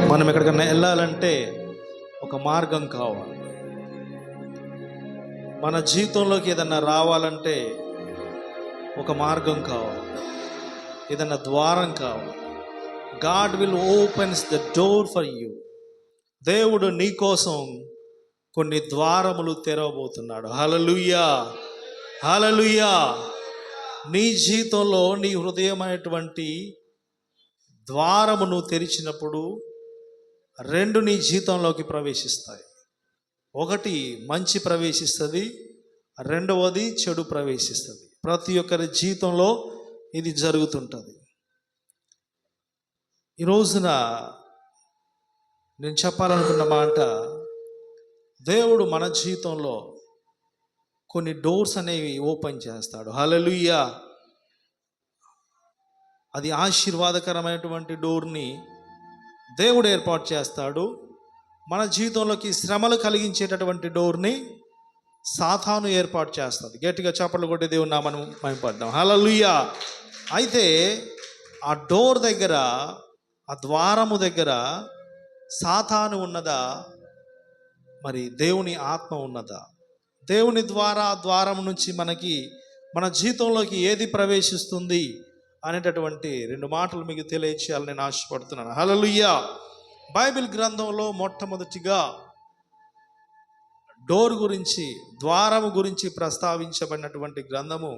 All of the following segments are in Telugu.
మనం ఎక్కడికన్నా వెళ్ళాలంటే ఒక మార్గం కావాలి. మన జీవితంలోకి ఏదన్నా రావాలంటే ఒక మార్గం కావాలి, ఏదన్నా ద్వారం కావాలి. God will opens the door for you. దేవుడు నీ కోసం కొన్ని ద్వారములు తెరవబోతున్నాడు. హల్లెలూయా, హల్లెలూయా. నీ జీవితంలో నీ హృదయమైనటువంటి ద్వారమును తెరిచినప్పుడు రెండు నీ జీవితంలోకి ప్రవేశిస్తాయి. ఒకటి మంచి ప్రవేశిస్తుంది, రెండవది చెడు ప్రవేశిస్తుంది. ప్రతి ఒక్కరి జీవితంలో ఇది జరుగుతుంటుంది. ఈ రోజున నేను చెప్పాలనుకున్న మాట, దేవుడు మన జీవితంలో కొన్ని డోర్స్ అనేవి ఓపెన్ చేస్తాడు. హల్లెలూయా. అది ఆశీర్వాదకరమైనటువంటి డోర్ని దేవుడు ఏర్పాటు చేస్తాడు. మన జీవితంలోకి శ్రమలు కలిగించేటటువంటి డోర్ని సాతాను ఏర్పాటు చేస్తుంది. గట్టిగా చప్పట్లు కొట్టి దేవుని నామమును మహిమపడదాం. హల్లెలూయా. అయితే ఆ డోర్ దగ్గర, ఆ ద్వారము దగ్గర సాతాను ఉన్నదా, మరి దేవుని ఆత్మ ఉన్నదా? దేవుని ద్వారా ఆ ద్వారం నుంచి మన జీవితంలోకి ఏది ప్రవేశిస్తుంది అనేటటువంటి రెండు మాటలు మీకు తెలియచేయాలని నేను ఆశపడుతున్నాను. హల్లెలూయా. బైబిల్ గ్రంథంలో మొట్టమొదటిగా డోర్ గురించి, ద్వారము గురించి ప్రస్తావించబడినటువంటి గ్రంథము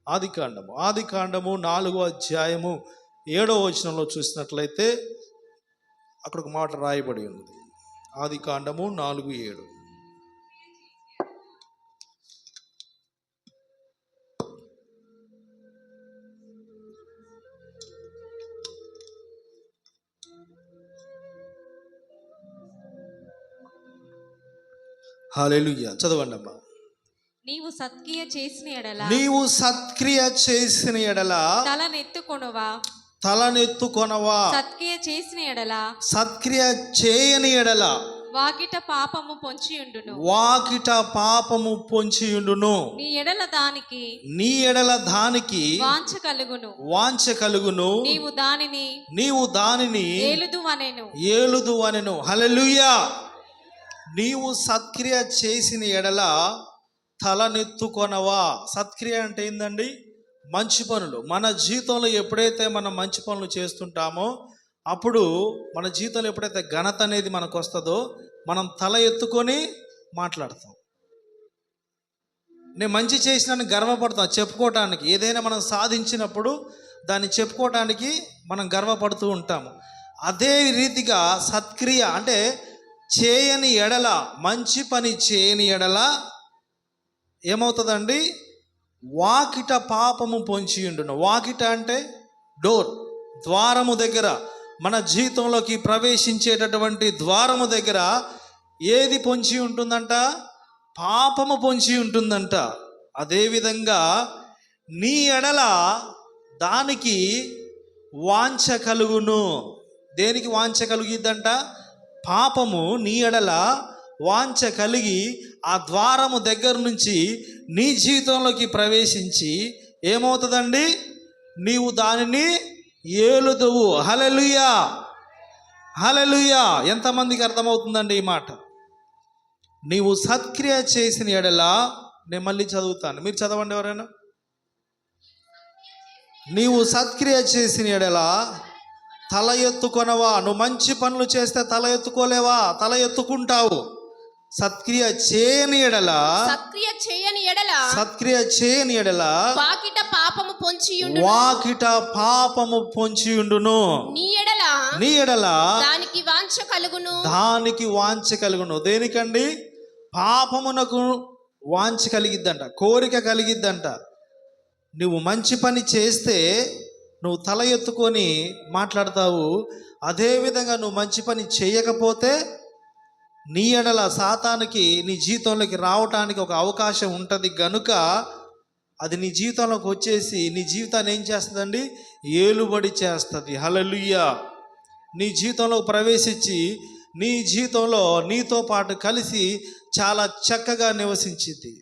ఆదికాండము. ఆదికాండము 4వ అధ్యాయము 7వ వచనంలో చూసినట్లయితే అక్కడ ఒక మాట రాయబడి ఉన్నది. ఆదికాండము 4:7. హల్లెలూయా. చదవండి అమ్మా. నీవు సత్క్రియ చేసిన ఎడల తలనెత్తుకొనవా, సత్క్రియ చేయని ఎడల వాకిట పాపము పొంచియుండును. నీ ఎడల దానికి వాంఛ కలుగును. నీవు దానిని ఏలుదువనెను. హల్లెలూయా. నీవు సత్క్రియ చేసిన ఎడల తలనెత్తుకొనవా. సత్క్రియ అంటే ఏందండి? మంచి పనులు. మన జీవితంలో ఎప్పుడైతే మనం మంచి పనులు చేస్తుంటామో అప్పుడు మన జీవితంలో ఎప్పుడైతే ఘనత అనేది మనకు వస్తుందో మనం తల ఎత్తుకొని మాట్లాడతాం. నేను మంచి చేసినాను గర్వపడతాం చెప్పుకోవటానికి. ఏదైనా మనం సాధించినప్పుడు దాన్ని చెప్పుకోవటానికి మనం గర్వపడుతూ ఉంటాము. అదే రీతిగా సత్క్రియ అంటే చేయని ఎడల, మంచి పని చేయని ఎడల ఏమవుతుందండి? వాకిట పాపము పొంచియుండును. వాకిట అంటే డోర్, ద్వారము దగ్గర, మన జీవితంలోకి ప్రవేశించేటటువంటి ద్వారము దగ్గర ఏది పొంచి ఉంటుందంట? పాపము పొంచి ఉంటుందంట. అదేవిధంగా నీ ఎడల దానికి వాంఛ కలుగును. దేనికి వాంఛ కలిగిద్దంట? పాపము నీ ఎడల వాంఛ కలిగి ఆ ద్వారము దగ్గర నుంచి నీ జీవితంలోకి ప్రవేశించి ఏమవుతుందండి? నీవు దానిని ఏలుదువు. హల్లెలూయా, హల్లెలూయా. ఎంతమందికి అర్థమవుతుందండి ఈ మాట? నీవు సత్క్రియ చేసిన ఎడల, నేను మళ్ళీ చదువుతాను, మీరు చదవండి ఎవరైనా. నీవు సత్క్రియ చేసిన ఎడల తల ఎత్తుకొనవా. నువ్వు మంచి పనులు చేస్తే తల ఎత్తుకోలేవా? తల ఎత్తుకుంటావు. సత్క్రియ చేయని ఎడల వాకిట పాపము పొంచియుండును. నీ ఎడల దానికి వాంఛ కలుగును. దేనికండి? పాపమునకు వాంఛ కలిగిద్దంట, కోరిక కలిగిద్దంట. నువ్వు మంచి పని చేస్తే నువ్వు తల ఎత్తుకొని మాట్లాడతావు. అదేవిధంగా నువ్వు మంచి పని చేయకపోతే నీ ఎడల సాతానుకి నీ జీవితంలోకి రావటానికి ఒక అవకాశం ఉంటుంది. గనుక అది నీ జీవితంలోకి వచ్చేసి నీ జీవితాన్ని ఏం చేస్తుందండి? ఏలుబడి చేస్తుంది. హల్లెలూయా. నీ జీవితంలో ప్రవేశించి నీ జీవితంలో నీతో పాటు కలిసి చాలా చక్కగా నివసించింది.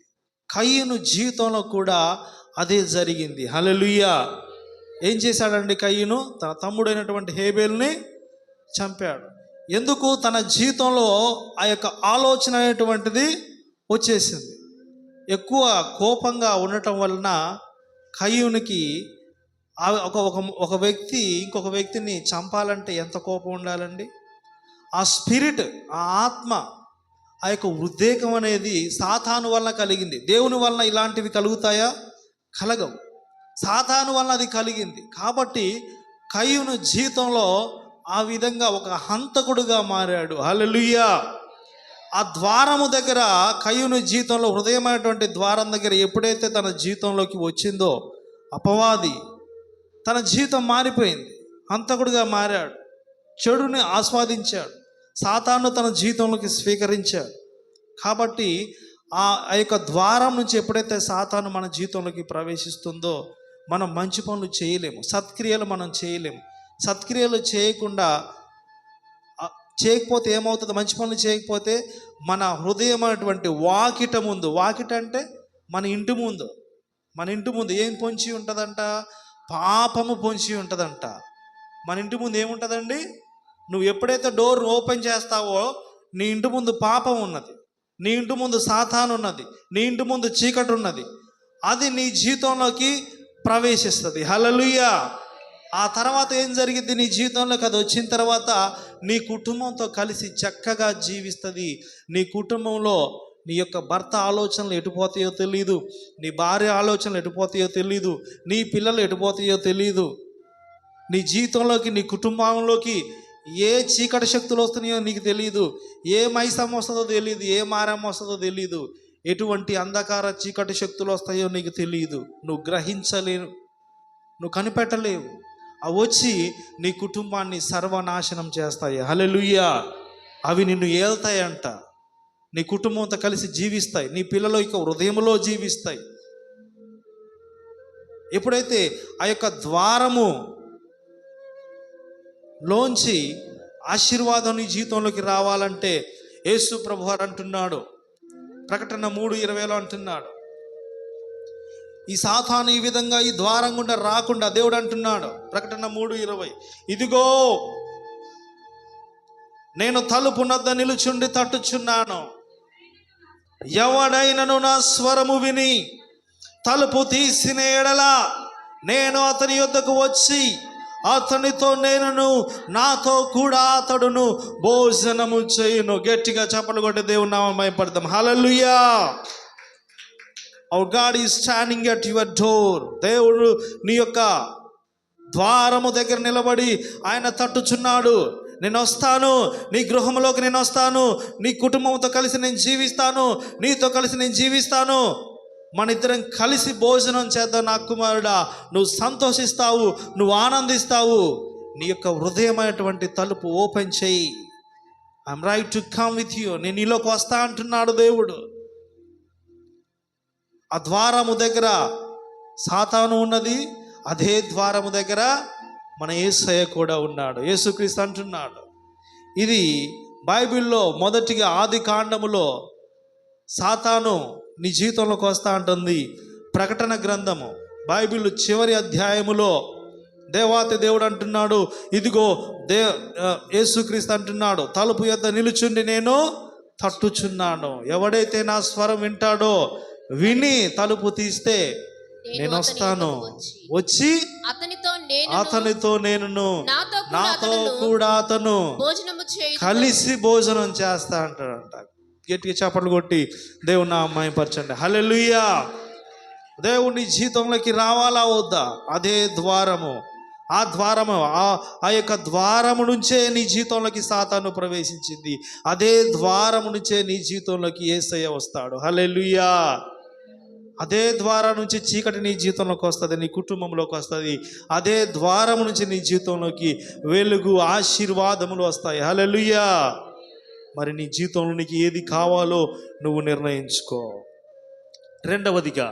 కయ్యను జీవితంలో కూడా అదే జరిగింది. హల్లెలూయా. ఏం చేశాడండి కయ్యను? తన తమ్ముడైనటువంటి హేబేల్ని చంపాడు. ఎందుకు? తన జీవితంలో ఆ యొక్క ఆలోచన అనేటువంటిది వచ్చేసింది. ఎక్కువ కోపంగా ఉండటం వలన కయ్యూనికి ఒక వ్యక్తి ఇంకొక వ్యక్తిని చంపాలంటే ఎంత కోపం ఉండాలండి? ఆ స్పిరిట్, ఆ ఆత్మ, ఆ యొక్క ఉద్రేకం అనేది సాతాను వలన కలిగింది. దేవుని వలన ఇలాంటివి కలుగుతాయా? కలగవు. సాతాను వలన అది కలిగింది. కాబట్టి కయ్యూను జీవితంలో ఆ విధంగా ఒక హంతకుడుగా మారాడు. హల్లెలూయా. ఆ ద్వారము దగ్గర, కయ్యూను జీవితంలో హృదయమైనటువంటి ద్వారం దగ్గర ఎప్పుడైతే తన జీవితంలోకి వచ్చిందో అపవాది, తన జీవితం మారిపోయింది. హంతకుడిగా మారాడు, చెడుని ఆస్వాదించాడు, సాతాను తన జీవితంలోకి స్వీకరించాడు. కాబట్టి ఆ యొక్క ద్వారం నుంచి ఎప్పుడైతే సాతాను మన జీవితంలోకి ప్రవేశిస్తుందో మనం మంచి పనులు చేయలేము, సత్క్రియలు మనం చేయలేము. సత్క్రియలు చేయకపోతే ఏమవుతుంది? మంచి పనులు చేయకపోతే మన హృదయమైనటువంటి వాకిట ముందు, వాకిట అంటే మన ఇంటి ముందు ఏం పొంచి ఉంటుందంట? పాపము పొంచి ఉంటుందంట. మన ఇంటి ముందు ఏముంటుందండి? నువ్వు ఎప్పుడైతే డోర్ ఓపెన్ చేస్తావో నీ ఇంటి ముందు పాపం ఉన్నది, నీ ఇంటి ముందు సాతాను ఉన్నది, నీ ఇంటి ముందు చీకటి ఉన్నది. అది నీ జీవితంలోకి ప్రవేశిస్తుంది. హల్లెలూయా. ఆ తర్వాత ఏం జరిగింది? నీ జీవితంలోకి అది వచ్చిన తర్వాత నీ కుటుంబంతో కలిసి చక్కగా జీవిస్తుంది. నీ కుటుంబంలో నీ యొక్క భర్త ఆలోచనలు ఎటుపోతాయో తెలియదు, నీ భార్య ఆలోచనలు ఎటుపోతాయో తెలియదు, నీ పిల్లలు ఎటుపోతాయో తెలియదు. నీ జీవితంలోకి, నీ కుటుంబంలోకి ఏ చీకటి శక్తులు వస్తున్నాయో నీకు తెలియదు, ఏ మైసం వస్తుందో తెలియదు, ఏ మారం వస్తుందో తెలియదు, ఎటువంటి అంధకార చీకటి శక్తులు వస్తాయో నీకు తెలియదు. నువ్వు గ్రహించలేవు, నువ్వు కనిపెట్టలేవు. అవి వచ్చి నీ కుటుంబాన్ని సర్వనాశనం చేస్తాయి. హల్లెలూయా. అవి నిన్ను ఏల్తాయంట, నీ కుటుంబంతో కలిసి జీవిస్తాయి, నీ పిల్లల యొక్క హృదయంలో జీవిస్తాయి. ఎప్పుడైతే ఆ యొక్క ద్వారము లోంచి ఆశీర్వాదం నీ జీవితంలోకి రావాలంటే యేసు ప్రభువారు అంటున్నాడు, ప్రకటన 3:20 అంటున్నాడు, ఈ సాతాను ఈ విధంగా ఈ ద్వారం గుండా రాకుండా దేవుడు అంటున్నాడు, ప్రకటన 3:20, ఇదిగో నేను తలుపు నద్ద నిలుచుండి తట్టుచున్నాను, ఎవడైనను నా స్వరము విని తలుపు తీసిన ఎడల నేను అతని యొద్దకు వచ్చి అతనితో నేనును, నాతో కూడా అతడును భోజనము చేయును. గట్టిగా చప్పట్లు కొట్టి దేవుని నామమున మహిమపడదాం. హల్లెలూయా. Our God is standing at your door. దేవుడు నీ యొక్క ద్వారము దగ్గర నిలబడి ఆయన తట్టుచున్నాడు. నేను వస్తాను, నీ గృహంలోకి నేను వస్తాను, నీ కుటుంబంతో కలిసి నేను జీవిస్తాను, నీతో కలిసి నేను జీవిస్తాను, మన ఇద్దరం కలిసి భోజనం చేద్దాం నా కుమారుడా. నువ్వు సంతోషిస్తావు, నువ్వు ఆనందిస్తావు. నీ యొక్క హృదయమైనటువంటి తలుపు ఓపెన్ చేయి. I'm right to come with you. నేను నీలోకి వస్తా అంటున్నాడు దేవుడు. ఆ ద్వారము దగ్గర సాతాను ఉన్నది, అదే ద్వారము దగ్గర మన యేసయ్య కూడా ఉన్నాడు. యేసుక్రీస్తు అంటున్నాడు, ఇది బైబిల్లో మొదటిగా ఆది కాండములో సాతాను నీ జీవితంలోకి వస్తా అంటుంది. ప్రకటన గ్రంథము బైబిల్ చివరి అధ్యాయములో దేవాతి దేవుడు అంటున్నాడు, ఇదిగో యేసుక్రీస్తు అంటున్నాడు, తలుపు యొద్ద నిలుచుండి నేను తట్టుచున్నాను, ఎవడైతే నా స్వరం వింటాడో, విని తలుపు తీస్తే నేను వస్తాను, వచ్చి అతనితో నేనును, నాతో కూడా అతను కలిసి భోజనం చేస్తా అంటాడంట. గట్టిగా చప్పట్లు కొట్టి దేవుని నామమున మహిమపరచండి. హల్లెలూయా. దేవుని జీవితంలోకి రావాలా వద్దా? అదే ద్వారము, ఆ యొక్క ద్వారము నుంచే నీ జీవితంలోకి సాతాను ప్రవేశించింది. అదే ద్వారము నుంచే నీ జీవితంలోకి యేసయ్య వస్తాడు. హల్లెలూయా. అదే ద్వారం నుంచి చీకటి నీ జీవితంలోకి వస్తుంది, నీ కుటుంబంలోకి వస్తుంది. అదే ద్వారం నుంచి నీ జీవితంలోకి వెలుగు, ఆశీర్వాదములు వస్తాయి. హల్లెలూయా. మరి నీ జీవితంలో నీకు ఏది కావాలో నువ్వు నిర్ణయించుకో. రెండవదిగా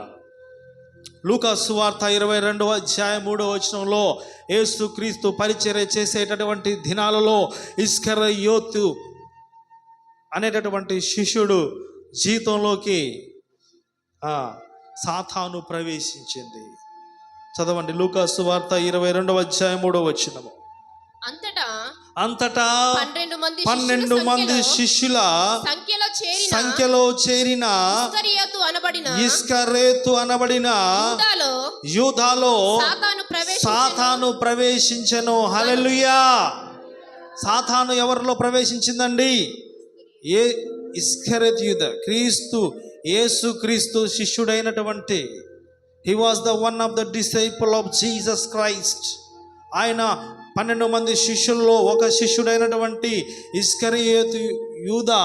లూకా సువార్త 22వ అధ్యాయం 3వ వచనంలో యేసుక్రీస్తు పరిచర్య చేసేటటువంటి దినాలలో ఇస్కరియోతు అనేటటువంటి శిష్యుడు జీవితంలోకి సాతాను ప్రవేశించింది. చదవండి, లూకాసు వార్త 22వ అధ్యాయం 3వ వచనము. అంతటా 12 మంది శిష్యుల సంఖ్యలో చేరిన ఇస్కరేతు అనబడిన యూదాలో సాతాను ప్రవేశించెను. హల్లెలూయా. సాతాను ఎవరిలో ప్రవేశించిందండి? ఇస్కరేతు యూదా, యేసు క్రీస్తు శిష్యుడైనటువంటి, he was the one of the disciple of Jesus Christ. ఆయన 12 మంది శిష్యుల్లో ఒక శిష్యుడైనటువంటి ఇస్కరియోతు యూదా,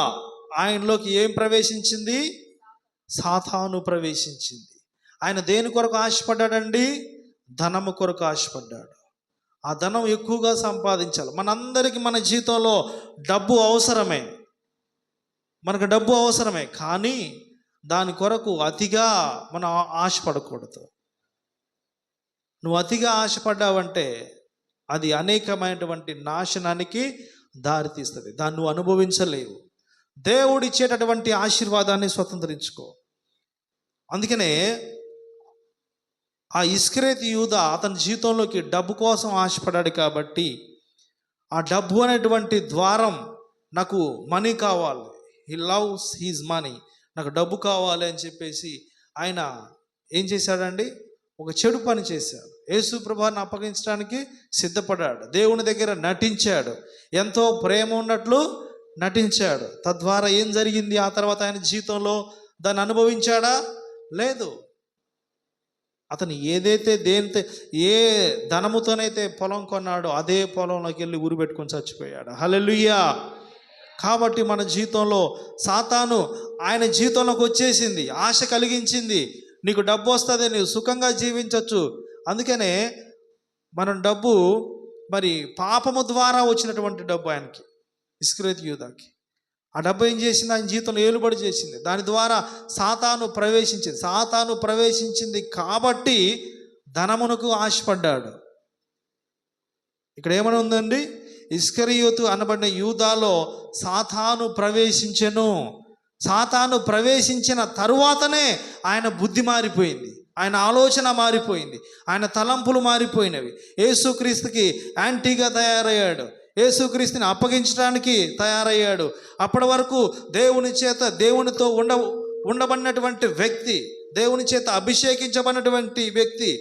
ఆయనలోకి ఏం ప్రవేశించింది? సాతాను ప్రవేశించింది. ఆయన దేని కొరకు ఆశపడ్డాడండి? ధనము కొరకు ఆశపడ్డాడు. ఆ ధనం ఎక్కువగా సంపాదించాలి. మనందరికీ మన జీవితంలో డబ్బు అవసరమే, మనకు డబ్బు అవసరమే, కానీ దాని కొరకు అతిగా మనం ఆశపడకూడదు. నువ్వు అతిగా ఆశపడ్డావంటే అది అనేకమైనటువంటి నాశనానికి దారితీస్తుంది. దాన్ని నువ్వు అనుభవించలేవు. దేవుడిచ్చేటటువంటి ఆశీర్వాదాన్ని స్వతంత్రించుకో. అందుకనే ఆ ఇస్కరేతు యూదా అతని జీవితంలోకి డబ్బు కోసం ఆశపడ్డాడు. కాబట్టి ఆ డబ్బు అనేటువంటి ద్వారం, నాకు మనీ కావాలి, హీ లవ్స్ హీజ్ మనీ, నాకు డబ్బు కావాలి అని చెప్పేసి ఆయన ఏం చేశాడండి? ఒక చెడు పని చేశాడు. యేసు ప్రభువుని అప్పగించడానికి సిద్ధపడ్డాడు. దేవుని దగ్గర నటించాడు, ఎంతో ప్రేమ ఉన్నట్లు నటించాడు. తద్వారా ఏం జరిగింది? ఆ తర్వాత ఆయన జీవితంలో దాన్ని అనుభవించాడా? లేదు. అతను ఏ ధనముతోనైతే పొలం కొన్నాడో అదే పొలంలోకి వెళ్ళి ఊరు పెట్టుకొని చచ్చిపోయాడు. హల్లెలూయా. కాబట్టి మన జీవితంలో సాతాను ఆయన జీవితంలోకి వచ్చేసింది, ఆశ కలిగించింది. నీకు డబ్బు వస్తుంది, నీవు సుఖంగా జీవించవచ్చు. అందుకనే మనం డబ్బు, మరి పాపము ద్వారా వచ్చినటువంటి డబ్బు ఆయనకి, ఇస్కరియోతు యూదాకి, ఆ డబ్బు ఏం చేసింది? ఆయన జీవితంలో ఏలుబడి చేసింది. దాని ద్వారా సాతాను ప్రవేశించింది కాబట్టి ధనమునకు ఆశపడ్డాడు. ఇక్కడ ఏమని ఉందండి? ఇస్కరియోతు అనబడిన యూదాలో సాతాను ప్రవేశించెను. సాతాను ప్రవేశించిన తరువాతనే ఆయన బుద్ధి మారిపోయింది, ఆయన ఆలోచన మారిపోయింది, ఆయన తలంపులు మారిపోయినవి. యేసుక్రీస్తుకి యాంటీగా తయారయ్యాడు, యేసుక్రీస్తుని అప్పగించడానికి తయారయ్యాడు. అప్పటి వరకు దేవునితో ఉండబడినటువంటి వ్యక్తి, దేవుని చేత అభిషేకించబడినటువంటి వ్యక్తి,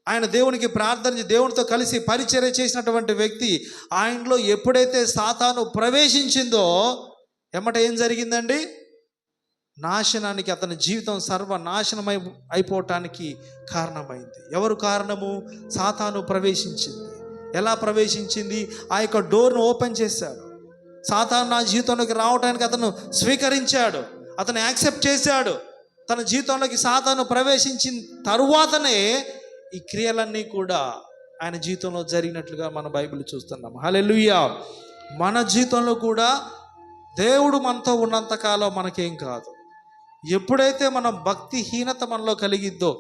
ఆయన దేవునికి ప్రార్థన, దేవునితో కలిసి పరిచర్య చేసినటువంటి వ్యక్తి, ఆయనలో ఎప్పుడైతే సాతాను ప్రవేశించిందో ఎమ్మట ఏం జరిగిందండి? నాశనానికి, అతని జీవితం సర్వనాశనం అయిపోవటానికి కారణమైంది. ఎవరు కారణము? సాతాను ప్రవేశించింది. ఎలా ప్రవేశించింది? ఆ యొక్క డోర్ను ఓపెన్ చేశాడు. సాతాను నా జీవితంలోకి రావడానికి అతను స్వీకరించాడు, అతను యాక్సెప్ట్ చేశాడు. తన జీవితంలోకి సాతాను ప్రవేశించిన తరువాతనే ఈ క్రియలన్నీ కూడా ఆయన జీవితంలో జరిగినట్లుగా మన బైబిల్ చూస్తున్నాం. హల్లెలూయా. మన జీవితంలో కూడా దేవుడు మనతో ఉన్నంతకాలం మనకేం కాదు. ఎప్పుడైతే మనం భక్తిహీనత మనలో కలిగిద్దో,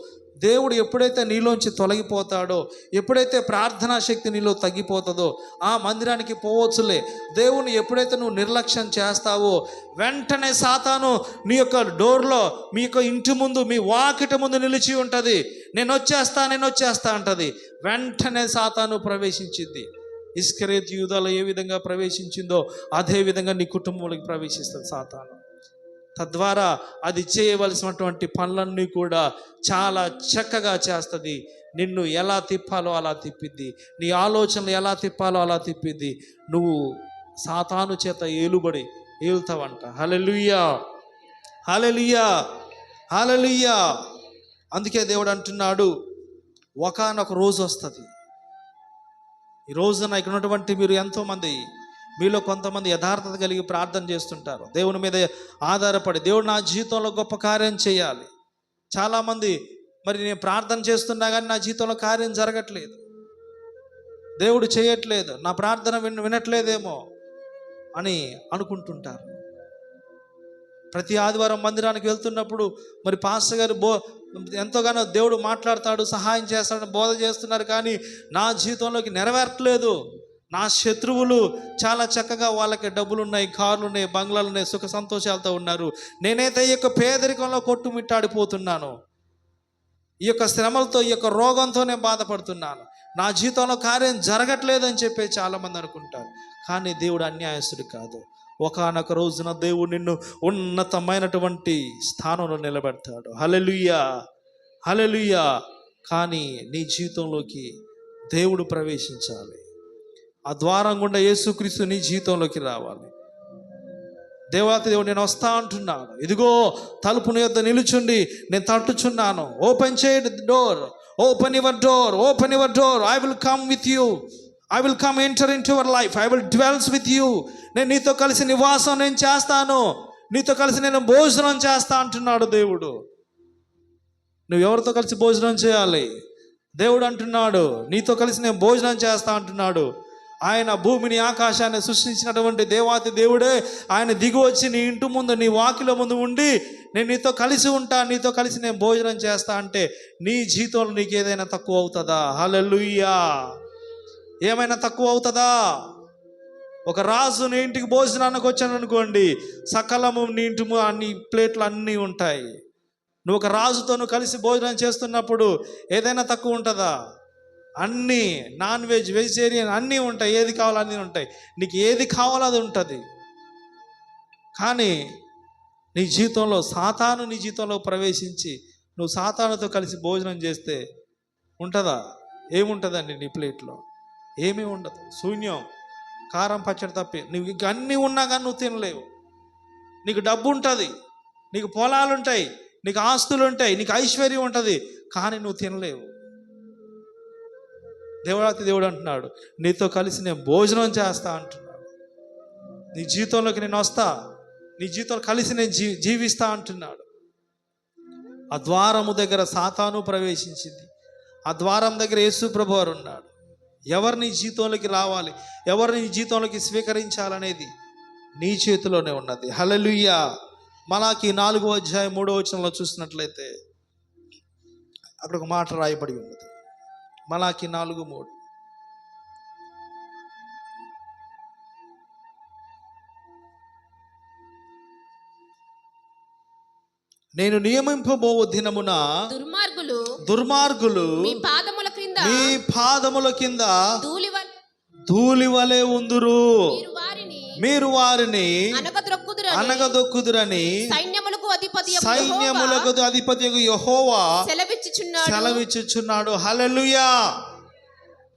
దేవుడు ఎప్పుడైతే నీలోంచి తొలగిపోతాడో, ఎప్పుడైతే ప్రార్థనా శక్తి నీలో తగ్గిపోతుందో, ఆ మందిరానికి పోవచ్చులే, దేవుని ఎప్పుడైతే నువ్వు నిర్లక్ష్యం చేస్తావో, వెంటనే సాతాను నీ యొక్క డోర్లో, మీ యొక్క ఇంటి ముందు, మీ వాకిట ముందు నిలిచి ఉంటుంది. నేను వచ్చేస్తా అంటది. వెంటనే సాతాను ప్రవేశించింది. ఇస్కరియోతు యూదాలో ఏ విధంగా ప్రవేశించిందో అదే విధంగా నీ కుటుంబంలోకి ప్రవేశిస్తుంది సాతాను. తద్వారా అది చేయవలసినటువంటి పనులన్నీ కూడా చాలా చక్కగా చేస్తుంది. నిన్ను ఎలా తిప్పాలో అలా తిప్పిద్ది, నీ ఆలోచనలు ఎలా తిప్పాలో అలా తిప్పిద్ది. నువ్వు సాతాను చేత ఏలుతావంట. హల్లెలూయా, హల్లెలూయా, హల్లెలూయా. అందుకే దేవుడు అంటున్నాడు, ఒకానొక రోజు వస్తుంది. ఈ రోజున ఇక్కడ ఉన్నటువంటి మీరు ఎంతోమంది, మీలో కొంతమంది యథార్థత కలిగి ప్రార్థన చేస్తుంటారు, దేవుని మీద ఆధారపడి, దేవుడు నా జీవితంలో గొప్ప కార్యం చేయాలి. చాలామంది మరి నేను ప్రార్థన చేస్తున్నా కానీ నా జీవితంలో కార్యం జరగట్లేదు, దేవుడు చేయట్లేదు, నా ప్రార్థన వినట్లేదేమో అని అనుకుంటుంటారు. ప్రతి ఆదివారం మందిరానికి వెళ్తున్నప్పుడు మరి పాస్టర్ గారు ఎంతోగానో దేవుడు మాట్లాడతాడు, సహాయం చేస్తాడు, బోధ చేస్తున్నారు, కానీ నా జీవితంలోకి నెరవేరట్లేదు. నా శత్రువులు చాలా చక్కగా, వాళ్ళకి డబ్బులు ఉన్నాయి, కార్లు ఉన్నాయి, బంగ్లాలు ఉన్నాయి, సుఖ సంతోషాలతో ఉన్నారు. నేనైతే ఈ యొక్క పేదరికంలో కొట్టుమిట్టాడిపోతున్నాను. ఈ యొక్క శ్రమలతో, ఈ యొక్క రోగంతో నేను బాధపడుతున్నాను, నా జీవితంలో కార్యం జరగట్లేదని చెప్పి చాలామంది అనుకుంటారు. కానీ దేవుడు అన్యాయస్తుడు కాదు. ఒకానొక రోజున దేవుడు నిన్ను ఉన్నతమైనటువంటి స్థానంలో నిలబెడతాడు. హల్లెలూయా, హల్లెలూయా. కానీ నీ జీవితంలోకి దేవుడు ప్రవేశించాలి. ఆ ద్వారం గుండా యేసుక్రీస్తు నీ జీవితంలోకి రావాలి. దేవాతి దేవుడు నేను వస్తా అంటున్నాను, ఇదిగో తలుపుని యొద్ద నిలుచుండి నేను తట్టుచున్నాను, ఓపెన్ చేయండి door, open your door, open your door, I will come with you, I will come enter in to your life, I will dwells with you. నేను నీతో కలిసి నివాసం నేను చేస్తాను, నీతో కలిసి నేను భోజనం చేస్తా అంటున్నాడు దేవుడు. నువ్వు ఎవరితో కలిసి భోజనం చేయాలి? దేవుడు అంటున్నాడు నీతో కలిసి నేను భోజనం చేస్తా అంటున్నాడు. ఆయన భూమిని ఆకాశాన్ని సృష్టించినటువంటి దేవాతి దేవుడే ఆయన దిగి వచ్చి నీ ఇంటి ముందు, నీ వాకిల ముందు ఉండి నేను నీతో కలిసి ఉంటా, నీతో కలిసి నేను భోజనం చేస్తా అంటే నీ జీవితంలో నీకు ఏదైనా తక్కువ అవుతుందా? హల్లెలూయా. ఏమైనా తక్కువ అవుతుందా? ఒక రాజు నీ ఇంటికి భోజనానికి వచ్చాను అనుకోండి, సకలము నీ ఇంటి అన్ని ప్లేట్లు అన్నీ ఉంటాయి. నువ్వు ఒక రాజుతో నువ్వు కలిసి భోజనం చేస్తున్నప్పుడు ఏదైనా తక్కువ ఉంటుందా? అన్నీ నాన్ వెజ్, వెజిటేరియన్ అన్నీ ఉంటాయి, ఏది కావాలో అన్నీ ఉంటాయి. నీకు ఏది కావాలో అది ఉంటుంది. కానీ నీ జీవితంలో సాతాను నీ జీవితంలో ప్రవేశించి నువ్వు సాతానుతో కలిసి భోజనం చేస్తే ఉంటుందా? ఏముంటుందండి నీ ప్లేట్లో? ఏమీ ఉండదు, శూన్యం, కారం పచ్చడి తప్పి. నువ్వు ఇంక అన్నీ ఉన్నా కానీ నువ్వు తినలేవు. నీకు డబ్బు ఉంటుంది, నీకు పొలాలు ఉంటాయి, నీకు ఆస్తులు ఉంటాయి, నీకు ఐశ్వర్యం ఉంటుంది, కానీ నువ్వు తినలేవు. దేవుడు అంటున్నాడు నీతో కలిసి నేను భోజనం చేస్తా అంటున్నాడు. నీ జీవితంలోకి నేను వస్తా, నీ జీవితంలో కలిసి నేను జీవిస్తా అంటున్నాడు. ఆ ద్వారము దగ్గర సాతాను ప్రవేశించింది, ఆ ద్వారం దగ్గర యేసు ప్రభువారు ఉన్నాడు. ఎవరు నీ జీవితంలోకి రావాలి, ఎవరు నీ జీవితంలోకి స్వీకరించాలనేది నీ చేతిలోనే ఉన్నది. హల్లెలూయా. మలాకి 4:3 చూసినట్లయితే అక్కడ ఒక మాట రాయబడి ఉన్నది. మలాకి 4:3. నేను నియమింపబోవు దినమున దుర్మార్గులు మీ పాదముల కింద ధూళివలే ఉందురు, మీరు వారిని అనగదొక్కుదురని సైన్యములకు అధిపతి యెహోవా సెలవిచ్చుచున్నాడు. Hallelujah.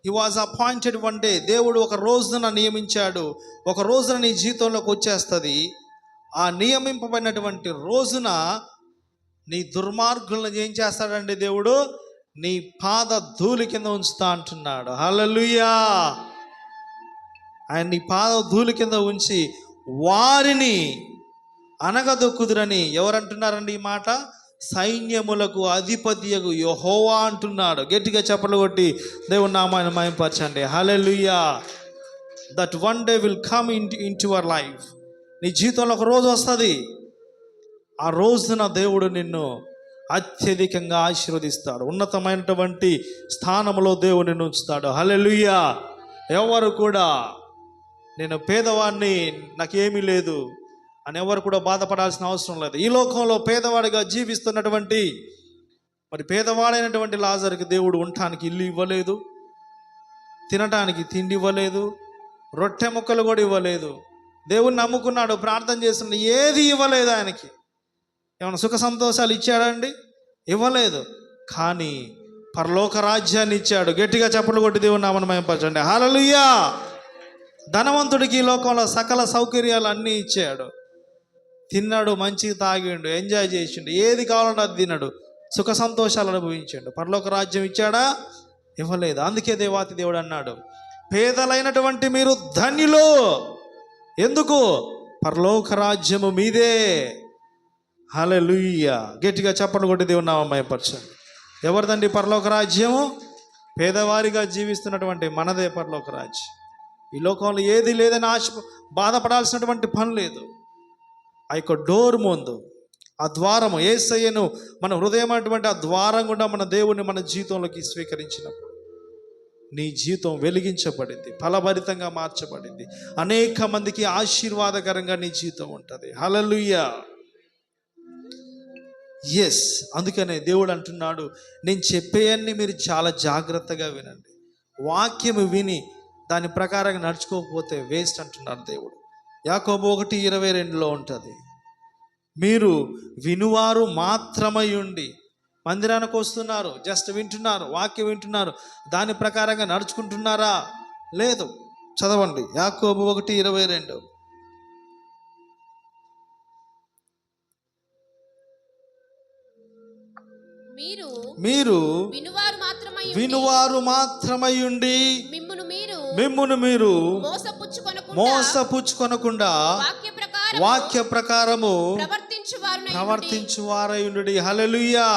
He was appointed one day. దేవుడు ఒక రోజున నియమించాడు, ఒక రోజున నీ జీవితంలోకి వచ్చేస్తుంది. ఆ నియమింపబడినటువంటి రోజున నీ దుర్మార్గులను ఏం చేస్తాడండి దేవుడు? నీ పాద ధూళి కింద ఉంచుతా అంటున్నాడు. హల్లెలూయా. ఆయన నీ పాద ధూళి కింద ఉంచి వారిని అనగదొక్కుదురని ఎవరంటున్నారండి ఈ మాట? సైన్యములకు అధిపతియగు యెహోవా అంటున్నాడు. గట్టిగా చప్పట్లు కొట్టి దేవుని నామాన్ని మహిమపరచండి. Hallelujah. That one day will come into your life. నీ జీవితంలో ఒక రోజు వస్తుంది, ఆ రోజున దేవుడు నిన్ను అత్యధికంగా ఆశీర్వదిస్తాడు, ఉన్నతమైనటువంటి స్థానంలో దేవుడు నిన్ను ఉంచుతాడు. హల్లెలూయా. ఎవరు కూడా నేను పేదవాడిని, నాకేమీ లేదు అని ఎవరు కూడా బాధపడాల్సిన అవసరం లేదు. ఈ లోకంలో పేదవాడిగా జీవిస్తున్నటువంటి మరి పేదవాడైనటువంటి లాజరుకి దేవుడు ఉండటానికి ఇల్లు ఇవ్వలేదు, తినటానికి తిండి ఇవ్వలేదు, రొట్టె ముక్కలు కూడా ఇవ్వలేదు. దేవుణ్ణి నమ్ముకున్నాడు, ప్రార్థన చేస్తున్నాడు, ఏది ఇవ్వలేదు. ఆయనకి ఏమైనా సుఖ సంతోషాలు ఇచ్చాడండి? ఇవ్వలేదు. కానీ పరలోక రాజ్యాన్ని ఇచ్చాడు. గట్టిగా చప్పట్లు కొట్టి దేవుని నామమున మహిమపరచండి. హల్లెలూయా. ధనవంతుడికి ఈ లోకంలో సకల సౌకర్యాలు అన్నీ ఇచ్చాడు. తిన్నాడు, మంచిగా తాగిండు, ఎంజాయ్ చేసిండు, ఏది కావాలంటే అది తిన్నాడు, సుఖ సంతోషాలు అనుభవించాడు. పరలోక రాజ్యం ఇచ్చాడా? ఇవ్వలేదు. అందుకే దేవాతి దేవుడు అన్నాడు, పేదలైనటువంటి మీరు ధన్యులు. ఎందుకు? పరలోక రాజ్యము మీదే. హల్లెలూయా. గట్టిగా చప్పట్లు కొట్టి దేవుని నామమున మహిమపరచండి. ఎవరిదండి పరలోక రాజ్యము? పేదవారిగా జీవిస్తున్నటువంటి మనదే పరలోక రాజ్యం. ఈ లోకంలో ఏది లేదని బాధపడాల్సినటువంటి పని లేదు. ఆ యొక్క డోర్ ముందు, ఆ ద్వారము, యేసయ్యను మన హృదయం అటువంటి ఆ ద్వారం గుండా మన దేవుని మన జీవితంలోకి స్వీకరించినప్పుడు నీ జీవితం వెలిగించబడింది, ఫలభరితంగా మార్చబడింది, అనేక మందికి ఆశీర్వాదకరంగా నీ జీవితం ఉంటుంది. హల్లెలూయా. ఎస్, అందుకనే దేవుడు అంటున్నాడు, నేను చెప్పేయన్ని మీరు చాలా జాగ్రత్తగా వినండి. వాక్యం విని దాని ప్రకారంగా నడుచుకోకపోతే వేస్ట్ అంటున్నాడు దేవుడు. యాకోబు 1:22 ఉంటుంది, మీరు వినువారు మాత్రమై ఉండి, మందిరానికి వస్తున్నారు, జస్ట్ వింటున్నారు, వాక్యం వింటున్నారు, దాని ప్రకారంగా నడుచుకుంటున్నారా? లేదు. చదవండి యాకోబు 1:22. మీరు వినువారు మాత్రమై ఉండి మిమ్మును మీరు మోసపుచ్చుకొనకుండా వాక్య ప్రకారము ప్రవర్తించువారై ఉండుడి. Hallelujah.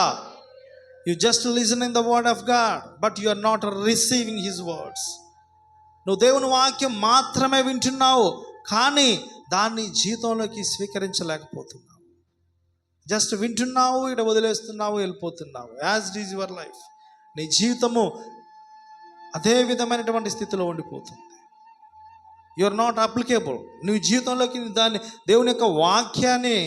You just listen in the word of God, but you are not receiving his words. నువ్వు దేవుని వాక్యం మాత్రమే వింటున్నావు, కానీ దాన్ని జీవితంలోకి స్వీకరించలేకపోతున్నావు. జస్ట్ వింటున్నావు, ఇక్కడ వదిలేస్తున్నావు, వెళ్ళిపోతున్నావు. As it is your life. నీ జీవితము అదే విధమైనటువంటి స్థితిలో ఉండిపోతుంది. You are not applicable. నీ జీవితంలోకి దాన్ని, దేవుని యొక్క వాక్యాన్ని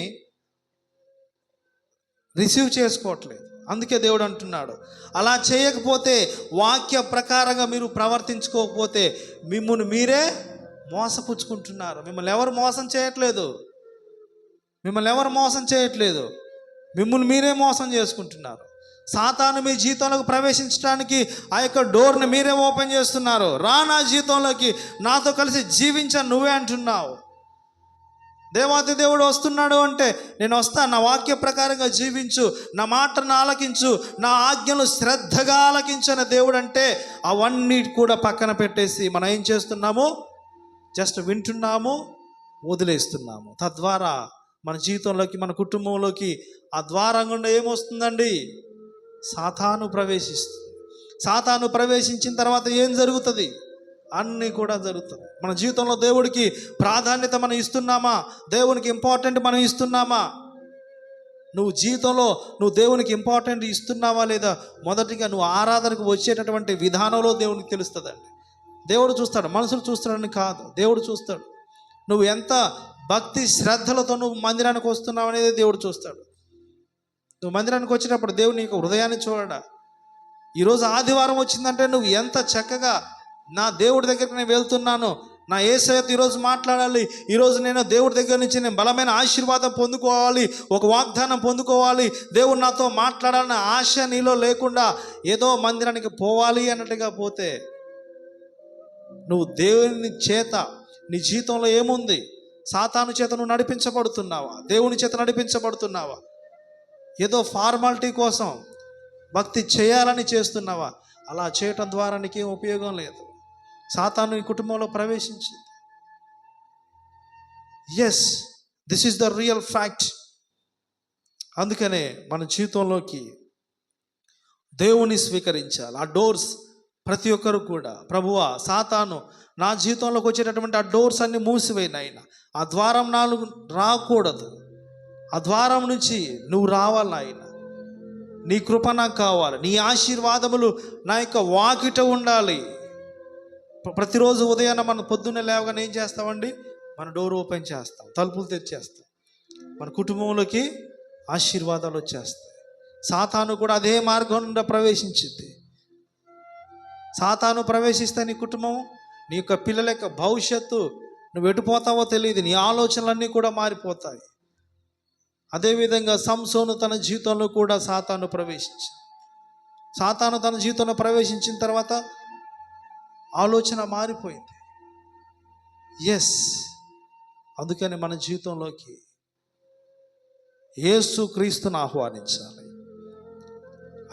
రిసీవ్ చేసుకోవట్లేదు. అందుకే దేవుడు అంటున్నాడు, అలా చేయకపోతే, వాక్య ప్రకారంగా మీరు ప్రవర్తించుకోకపోతే మిమ్మల్ని మీరే మోసపుచ్చుకుంటున్నారు. మిమ్మల్ని ఎవరు మోసం చేయట్లేదు, మిమ్మల్ని మీరే మోసం చేసుకుంటున్నారు. సాతాను మీ జీవితంలోకి ప్రవేశించడానికి ఆ యొక్క డోర్ని మీరే ఓపెన్ చేస్తున్నారు. రా నా జీవితంలోకి, నాతో కలిసి జీవించని నువ్వే అంటున్నావు. దేవాతి దేవుడు వస్తున్నాడు అంటే, నేను వస్తా, నా వాక్య ప్రకారంగా జీవించు, నా మాటను ఆలకించు, నా ఆజ్ఞలు శ్రద్ధగా ఆలకించని దేవుడు అంటే, అవన్నీ కూడా పక్కన పెట్టేసి మనం ఏం చేస్తున్నాము? జస్ట్ వింటున్నాము, వదిలేస్తున్నాము. తద్వారా మన జీవితంలోకి, మన కుటుంబంలోకి ఆ ద్వారం గుండా ఏమొస్తుందండి? సాతాను ప్రవేశిస్తుంది. సాతాను ప్రవేశించిన తర్వాత ఏం జరుగుతుంది? అన్నీ కూడా జరుగుతుంది. మన జీవితంలో దేవుడికి ప్రాధాన్యత మనం ఇస్తున్నామా? దేవునికి ఇంపార్టెంట్ మనం ఇస్తున్నామా? నువ్వు జీవితంలో నువ్వు దేవునికి ఇంపార్టెంట్ ఇస్తున్నావా లేదా? మొదటిగా నువ్వు ఆరాధనకు వచ్చేటటువంటి విధానంలో దేవునికి తెలుస్తుందండి. దేవుడు చూస్తాడు, మనుషులు చూస్తాడని కాదు, దేవుడు చూస్తాడు. నువ్వు ఎంత భక్తి శ్రద్ధలతో నువ్వు మందిరానికి వస్తున్నావు అనేది దేవుడు చూస్తాడు. నువ్వు మందిరానికి వచ్చేటప్పుడు దేవుడు నీకు హృదయాన్ని చూడడా? ఈరోజు ఆదివారం వచ్చిందంటే నువ్వు ఎంత చక్కగా, నా దేవుడి దగ్గరికి నేను వెళ్తున్నాను, నా యేసయ్యతో ఈరోజు మాట్లాడాలి, ఈరోజు నేను దేవుడి దగ్గర నుంచి నేను బలమైన ఆశీర్వాదం పొందుకోవాలి, ఒక వాగ్దానం పొందుకోవాలి, దేవుడు నాతో మాట్లాడాలన్న ఆశ నీలో లేకుండా ఏదో మందిరానికి పోవాలి అన్నట్టుగా పోతే, నువ్వు దేవుని చేత నీ జీవితంలో ఏముంది? సాతాను చేత నువ్వు నడిపించబడుతున్నావా? దేవుని చేత నడిపించబడుతున్నావా? ఏదో ఫార్మాలిటీ కోసం భక్తి చేయాలని చేస్తున్నావా? అలా చేయటం ద్వారా నీకేం ఉపయోగం లేదు. సాతాను ఈ కుటుంబంలో ప్రవేశించింది. Yes, this is the real fact. అందుకనే మన జీవితంలోకి దేవుని స్వీకరించాలి. ఆ డోర్స్ ప్రతి ఒక్కరు కూడా, ప్రభువా, సాతాను నా జీవితంలోకి వచ్చేటటువంటి ఆ డోర్స్ అన్ని మూసివేయినాయన, ఆ ద్వారం నాలుగు రాకూడదు, ఆ ద్వారం నుంచి నువ్వు రావాలి నాయన. నీ కృప నాకు కావాలి, నీ ఆశీర్వాదములు నా యొక్క వాకిట ఉండాలి. ప్రతిరోజు ఉదయాన్న మనం పొద్దున్నే లేవగానే ఏం చేస్తామండి? మన డోర్ ఓపెన్ చేస్తాం, తలుపులు తెచ్చేస్తాం, మన కుటుంబంలోకి ఆశీర్వాదాలు వచ్చేస్తాయి. సాతాను కూడా అదే మార్గం నుండి ప్రవేశించింది. సాతాను ప్రవేశిస్తే నీ కుటుంబం, నీ యొక్క పిల్లల యొక్క భవిష్యత్తు, నువ్వు ఎటుపోతావో తెలియదు, నీ ఆలోచనలన్నీ కూడా మారిపోతాయి. అదేవిధంగా సంసోను తన జీవితంలో కూడా సాతాను ప్రవేశించింది. సాతాను తన జీవితంలో ప్రవేశించిన తర్వాత ఆలోచన మారిపోయింది. ఎస్, అందుకని మన జీవితంలోకి యేసు క్రీస్తును ఆహ్వానించాలి.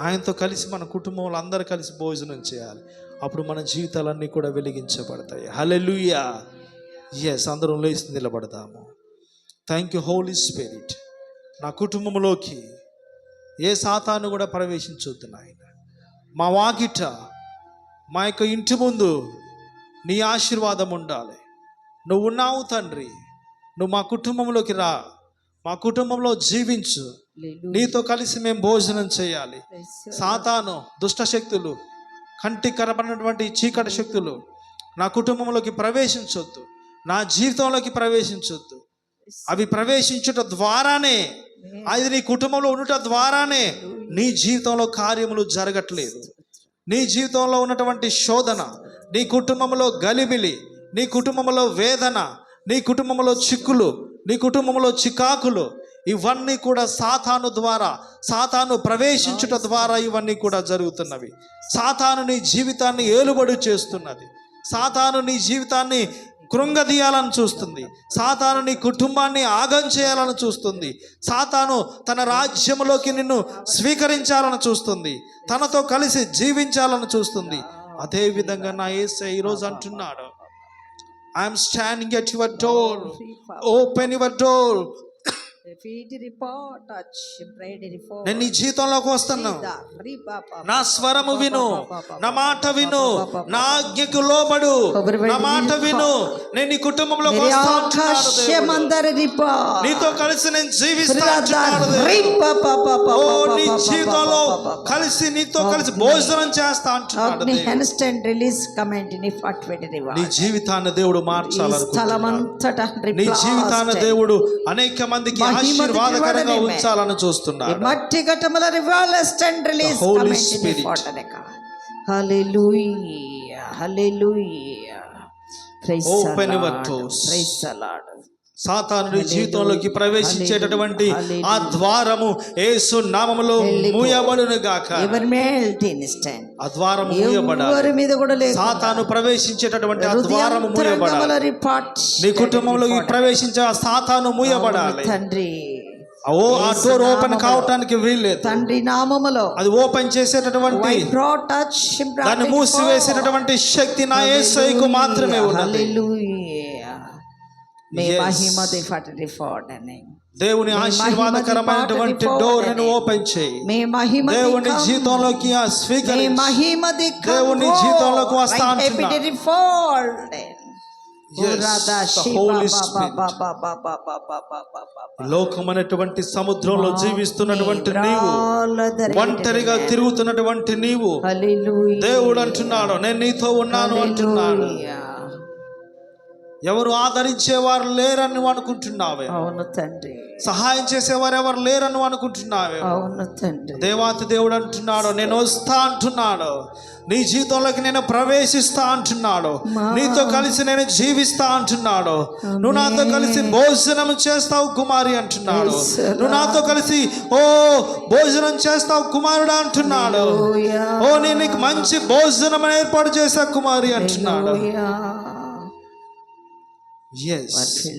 ఆయనతో కలిసి మన కుటుంబంలో అందరూ కలిసి భోజనం చేయాలి. అప్పుడు మన జీవితాలన్నీ కూడా వెలిగించబడతాయి. హల్లెలూయా. ఎస్, అందరం లేచి నిలబడదాము. Thank you Holy Spirit. నా కుటుంబంలోకి ఏ సాతాను కూడా ప్రవేశించొద్దు నాయన. మా వాకిట, మా యొక్క ఇంటి ముందు నీ ఆశీర్వాదం ఉండాలి. నువ్వు ఉన్నావు తండ్రి, నువ్వు మా కుటుంబంలోకి రా, మా కుటుంబంలో జీవించు, నీతో కలిసి మేము భోజనం చేయాలి. సాతాను దుష్ట శక్తులు, కంటికి కనబడినటువంటి చీకటి శక్తులు నా కుటుంబంలోకి ప్రవేశించొద్దు, నా జీవితంలోకి ప్రవేశించొద్దు. అవి ప్రవేశించుట ద్వారానే అది నీ కుటుంబంలో ఉండటం ద్వారానే నీ జీవితంలో కార్యములు జరగట్లేదు. నీ జీవితంలో ఉన్నటువంటి శోధన, నీ కుటుంబంలో గలిబిలి, నీ కుటుంబంలో వేదన, నీ కుటుంబంలో చిక్కులు, నీ కుటుంబంలో చికాకులు, ఇవన్నీ కూడా సాతాను ద్వారా, సాతాను ప్రవేశించుట ద్వారా ఇవన్నీ కూడా జరుగుతున్నవి. సాతాను నీ జీవితాన్ని ఏలుబడి చేస్తున్నది. సాతాను నీ జీవితాన్ని కృంగదీయాలని చూస్తుంది. సాతాను నీ కుటుంబాన్ని ఆగం చేయాలని చూస్తుంది. సాతాను తన రాజ్యంలోకి నిన్ను స్వీకరించాలని చూస్తుంది. తనతో కలిసి జీవించాలని చూస్తుంది. అదే విధంగా నా యేసయ్య ఈరోజు అంటున్నాడు, I'm standing at your door, open your door. నేను నీ జీవితంలోకి వస్తున్నాను. నా స్వరము విను, నా మాట విను, నా ఆజ్ఞకు లోబడు, నా మాట విను. నేను నీ కుటుంబంలోకి వస్తాను. నీతో కలిసి నేను జీవిస్తాను. ఓ నీ జీవితంలో కలిసి నీతో కలిసి భోజనం చేస్తా అంటున్నాడు. నీ జీవితాన్ని దేవుడు మార్చాలనుకుంటున్నాడు. నీ జీవితాన్ని దేవుడు అనేక మందికి ఆశీర్వాదకరంగా ఉంచాలని చూస్తున్నాడు. మట్టి ఘటముల revivals and release coming in the ఫార్ట్. Hallelujah hallelujah. Praise open your doors. Praise the Lord. సాతాను నీ జీవితంలోకి ప్రవేశించేటటువంటి ఆ ద్వారము యేసు నామములో మూయబడును గాక. ఆ ద్వారము మూయబడాలి. సాతాను ప్రవేశించేటటువంటి ఆ ద్వారము మూయబడాలి. నీ కుటుంబంలోకి ప్రవేశించే ఆ సాతాను మూయబడాలి. తండ్రి ఆ డోర్ ఓపెన్ కావటానికి వీల్లేదు. తండ్రి నామములో అది ఓపెన్ చేసేటటువంటి, దాన్ని మూసివేసేటటువంటి శక్తి నా యేసయ్యకు మాత్రమే ఉన్నది. దేవుని ఆశీర్వాదకరమైనటువంటి డోర్ ను ఓపెన్ చేయి. దేవుని జీవితంలోకి స్వీకరించి దేవుని జీవితంలోకి వస్తా అంటున్నాడు. లోకమైనటువంటి సముద్రంలో జీవిస్తున్నటువంటి నీవు, ఒంటరిగా తిరుగుతున్నటువంటి నీవు, దేవుడు అంటున్నాడు నేను నీతో ఉన్నాను అంటున్నాడు. ఎవరు ఆదరించేవారు లేరని నువ్వు అనుకుంటున్నావే. అవును తండ్రి. సహాయం చేసేవారు ఎవరు లేరని నువ్వు అనుకుంటున్నావే. అవును తండ్రి. దేవాతి దేవుడు అంటున్నాడు నేను వస్తా అంటున్నాడు. నీ జీవితంలోకి నేను ప్రవేశిస్తా అంటున్నాడు. నీతో కలిసి నేను జీవిస్తా అంటున్నాడు. నువ్వు నాతో కలిసి భోజనం చేస్తావు కుమారి అంటున్నాడు. నువ్వు నాతో కలిసి భోజనం చేస్తావు కుమారుడా అంటున్నాడు. నేను నీకు మంచి భోజనం ఏర్పాటు చేశా కుమారి అంటున్నాడు.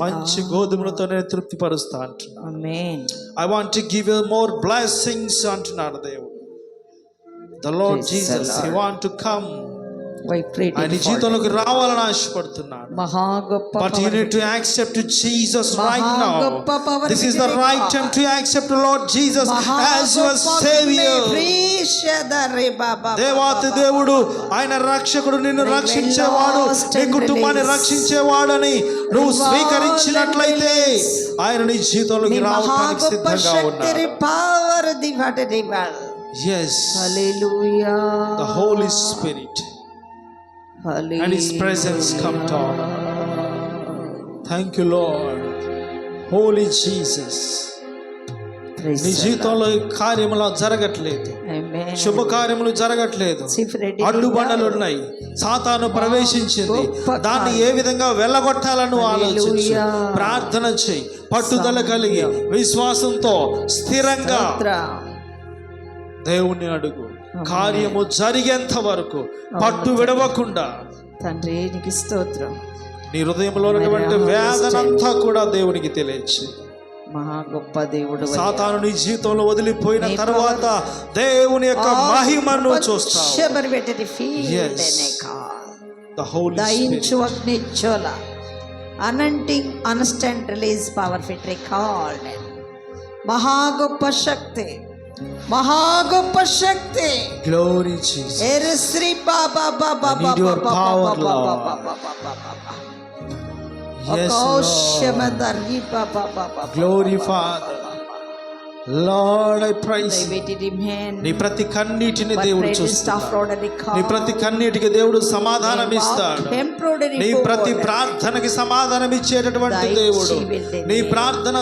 మంచి గోధుమలతో నేను తృప్తిపరుస్తా అంటున్నాడు. I want to give you more blessings అంటున్నాడు దేవుడు. The lord Jesus he want to come. ఆయన జీవితంలోకి రావాలని ఆశపడుతున్నాడు. మహా గొప్ప but you need to accept Jesus right now. This is the right time to accept lord Jesus as your saviour. దేవాతి దేవుడు ఆయన రక్షకుడు, నిన్ను రక్షించేవాడు, నీ కుటుంబాన్ని రక్షించేవాడని నువ్వు స్వీకరించినట్లయితే ఆయన నీ జీవితంలోకి రావడానికి సిద్ధంగా ఉన్నాడు. Yes. Hallelujah. The Holy Spirit. Hallelujah. And His presence come down. Thank you, Lord. Holy Jesus. నీ జీవితంలో కార్యములు జరగట్లేదు, శుభకార్యములు జరగట్లేదు, అడ్డుబండలు ఉన్నాయి, సాతాను ప్రవేశించింది. దాన్ని ఏ విధంగా వెళ్ళగొట్టాలని ఆలోచించు, ప్రార్థన చేయి, పట్టుదల కలిగి విశ్వాసంతో స్థిరంగా దేవుణ్ణి అడుగు. కార్యము జరిగేంత వరకు పట్టు విడవకుండా. తండ్రి నీకు స్తోత్రం. నీ హృదయంలో ఉన్నటువంటి వేదనంతా కూడా దేవునికి తెలియచ్చు. మహా గొప్ప దేవుడు. సాతాను నీ జీవితంలో వదిలిపోయిన తర్వాత దేవుని యొక్క మహిమను చూస్తావు. The Holy Spirit. Anointing, instant release, power fit recall. మహా గొప్ప శక్తి, మహా గొప్ప శక్తి. Glory Jesus. ఎరుశ్రీ Baba Baba Baba Baba Baba Baba. Yes, Lord. Glory Father. Lord, I praise Thy you. weighty hand. నీ ప్రతి కన్నీటిని But దేవుడు praise చూస్తాడు. staff, Lord, and the నీ ప్రతి కన్నీటికి దేవుడు సమాధానం Walk ఇస్తాడు. temporary నీ ప్రతి forward. ప్రార్థనకి సమాధానం ఇచ్చేటటువంటి Thy దేవుడు. achievement. నీ ప్రార్థన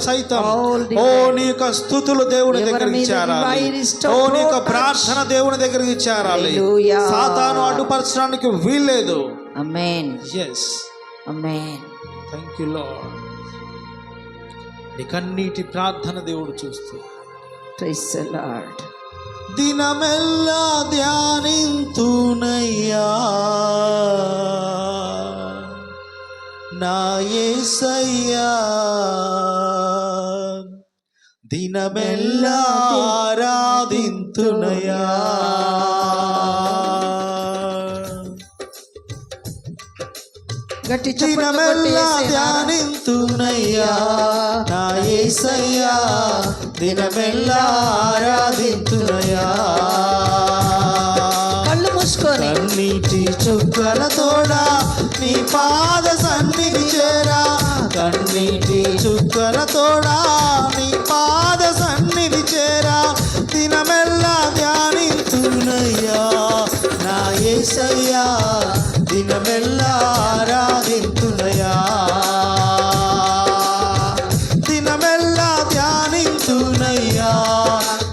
సైతం All ఓ divine. నీ యొక్క స్థుతులు దేవుని Ever దగ్గరికి may the చేరాలి. divine restore ఓ నీ యొక్క touch. ప్రార్థన దేవుని దగ్గరికి చేరాలి. Hallelujah. సాతాను అడ్డుపరచడానికి వీల్లేదు. Amen. Yes, Amen. Thank you Lord. నీ కన్నీటి ప్రార్థన దేవుడు చూస్తూ Praise the Lord. దినమెల్లా ధ్యానింతునయ్యా నా యేసయ్యా, దినమెల్లా ఆరాధింతునయ్యా. గట్టి చప్పట్లు కొట్టి దినమెల్లా యేసయ్యా. ధ్యానింతునయ్యా నా యేసయ్యా, దినమెల్లా ఆరాధింతునయ్యా. కళ్ళు మూసుకొని కన్నీటి చుక్కలతోడా నీ పాద సన్నిధి చేరా, కన్నీటి చుక్కలతోడా నీ పాద సన్నిధి చేరా. దినమెల్లా ధ్యానింతునయ్యా నా యేసయ్యా, దినమెల్లా ఆరాధింతునయ్యా. దినమెల్లా ధ్యానింతునయ్యా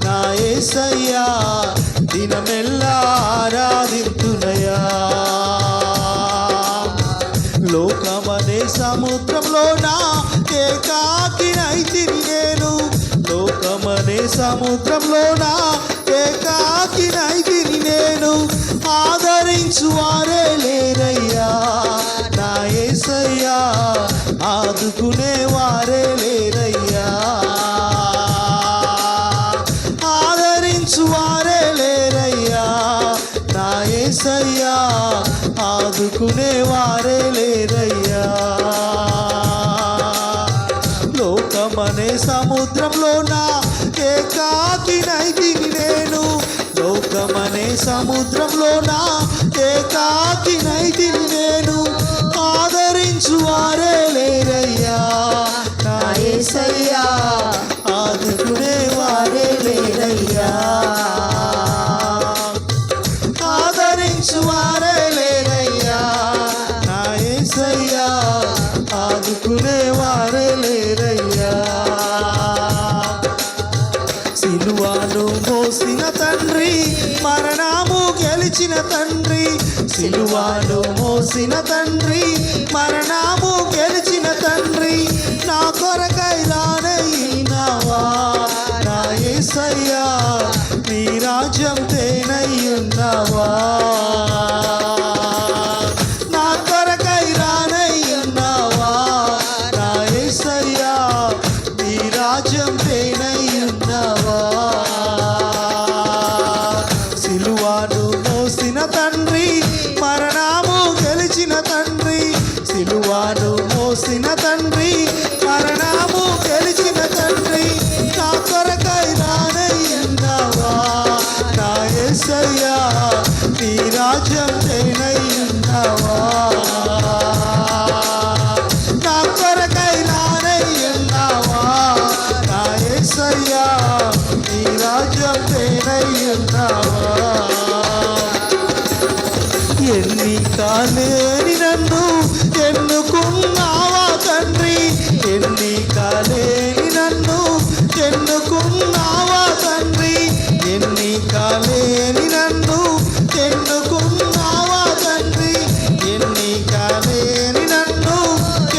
నా యేసయ్యా, దినమెల్లా ఆరాధింతునయ్యా. లోకమనే సముద్రంలోన ఏకాకినైతిని నేను, లోకమనే సముద్రంలోన ఏకాకినైతిని నేను. ఆదరించు వారే లేరయ్యా నా యేసయ్యా, ఆదుకునే వారే లేరయ్యా. ఆదరించు వారే లేరయ్యా నా యేసయ్యా, ఆదుకునే వారే లేరయ్యా. లోకమనే సముద్రంలోన ఏకాకినైతిని నేను, లోకమనే సముద్రంలోన ఏకాకినైతిని నేను. ఆదరించు వారే లేరయ్యా నా యేసయ్యా, ఆదుకునే వారే లేరయ్యా. ఆదరించు వారే లేరయ్యా నా యేసయ్యా, ఆదుకునే వారే లేరయ్యా. సిలువను మోసిన తండ్రి, మరణము గెలిచిన తండ్రి, సిలువను మోసిన తండ్రి, మరణము గెలిచిన తండ్రి. నా కొరకై రానయ్యినావా నా యేసయ్యా, నీ రాజ్యం తేనయ్యున్నావా. నా కొరకై రానయ్యున్నావా నా యేసయ్యా, నీ రాజ్యం తేనయ్యున్నావా. సిలువను మోసిన తండ్రి, మరణము గెలిచిన తండ్రి, సిలువను మోసిన తండ్రి, మరణము గెలిచిన తండ్రి. నా కొరకై రానయ్యున్నావా నా యేసయ్యా, నీ రాజ్యం తేనయ్యున్నావా. నా కొరకై రానయ్యున్నావా నా యేసయ్యా, నీ రాజ్యం తేనయ్యున్నావా. ఎన్నికలేని నన్ను ఎన్నుకున్నావా తండ్రి, ఎన్నికలేని నన్ను ఎన్నుకున్నావా తండ్రి, ఎన్నికలేని నన్ను ఎన్నుకున్నావా తండ్రి, ఎన్నికలేని నన్ను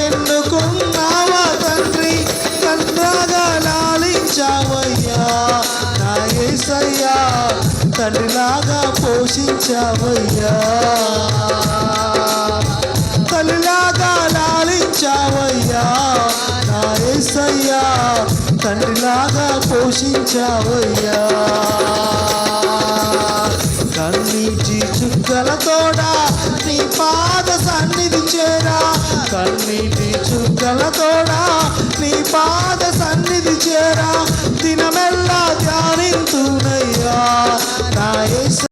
ఎన్నుకున్నావా తండ్రి. తండ్రిగా లాలించావయ్యా నా యేసయ్యా, తండ్రిలాగా పోషించావయ్యా. తల్లిలాగా లాలించావయ్యా నా యేసయ్యా, తండ్రిలాగా పోషించావయ్యా. కన్నీటి చుక్కలతోడా నీ పాద సన్నిధి చేరా, కన్నీటి చుక్కలతోడా నీ పాద సన్నిధి చేరా. దినమెల్లా ధ్యానింతునయ్యా నా యేసయ్యా.